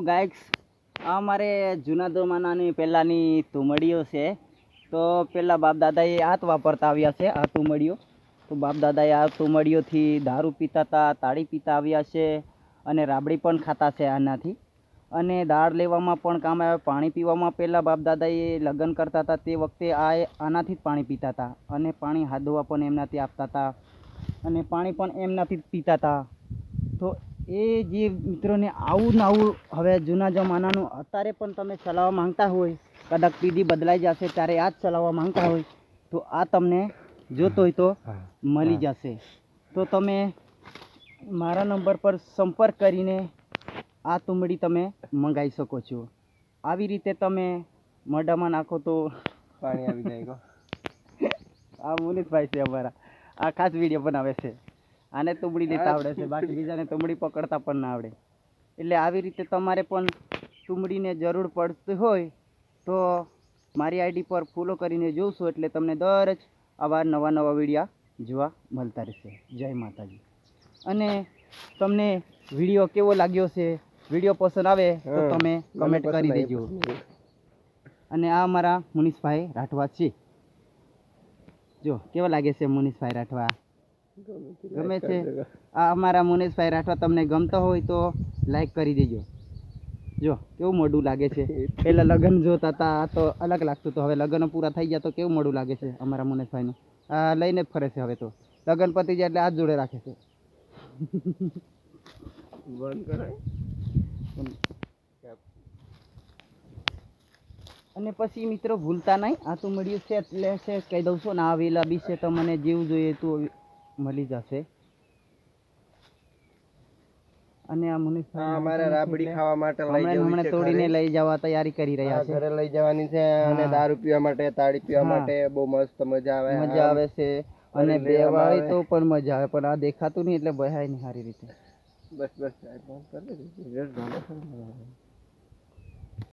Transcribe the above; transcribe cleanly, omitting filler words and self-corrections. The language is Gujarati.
ગાઈસ આ અમારે જૂના જમાનાની પહેલાંની તુમડીઓ છે. તો પહેલાં બાપ દાદાએ આ જ વાપરતા આવ્યા છે. આ તુમડીઓ તો બાપ દાદાએ આ તુમડીઓથી દારૂ પીતા હતા, તાળી પીતા આવ્યા છે અને રાબડી પણ ખાતા છે આનાથી. અને દાળ લેવામાં પણ કામ આવે. પાણી પીવામાં પહેલાં બાપ દાદાએ લગ્ન કરતા હતા તે વખતે આનાથી જ પાણી પીતા હતા અને પાણી હાથ ધોવા પણ એમનાથી આપતા હતા અને પાણી પણ એમનાથી જ પીતા હતા. તો એ જે મિત્રોને આવું ને આવું હવે જૂના જમાનાનું અત્યારે પણ તમે ચલાવવા માંગતા હોય, કદાચ પેઢી બદલાઈ જશે ત્યારે આ જ ચલાવવા માંગતા હોય તો આ તમને જોતો હોય તો મળી જશે. તો તમે મારા નંબર પર સંપર્ક કરીને આ તુમડી તમે મંગાવી શકો છો. આવી રીતે તમે મોઢામાં નાખો તો પાણી આવી જાય. આ મુનિષભાઈ છે અમારા, આ ખાસ વિડીયો બનાવે છે. આને તુમડી દેતા આવડે છે, બાકી બીજાને તુમડી પકડતા પણ ના આવડે. એટલે આવી રીતે તમારે પણ તુમડીને જરૂર પડતી હોય તો મારી આઈડી પર ફોલો કરીને જોશો એટલે તમને દરરોજ આવા નવા વિડીયા જોવા મળતા રહેશે. જય માતાજી. અને તમને વિડીયો કેવો લાગ્યો છે, વિડીયો પસંદ આવે તો તમે કમેન્ટ કરી દેજો. અને આ અમારા મુનિષભાઈ રાઠવા છે. જો કેવા લાગે છે મુનિષભાઈ રાઠવા? ગમે છે. આ અમારા મુનેશભાઈ રાઠવા તમને ગમતો હોય તો લાઈક કરી દેજો. જો કેવું મોઢું લાગે છે. પહેલાં લગ્ન જોતા હતા તો અલગ લાગતું હતું, હવે લગ્ન પૂરા થઈ ગયા તો કેવું મોઢું લાગે છે અમારા મુનેશભાઈનું. આ લઈને જ ફરે છે હવે તો. લગ્ન પતી જાય એટલે હાથ જોડે રાખે છે. બંધ કરાય. અને પછી મિત્રો ભૂલતા નહીં, આ તો મળ્યું છે એટલે છે કહી દઉં છું ને, આ વેલા બી છે તો મને જેવું જોઈએ તું મળી જશે. અને આ મુનિષભાઈ અમારે રાબડી ખાવા માટે હમણાં તોડીને લઈ જવા તૈયારી કરી રહ્યા છે. ઘરે લઈ જવાની છે અને દારૂ પીવા માટે, તાળી પીવા માટે બહુ મસ્ત મજા આવે છે. અને બેવાય તો પણ મજા આવે, પણ આ દેખાતું નહીં એટલે બહાય નહીં સારી રીતે. બસ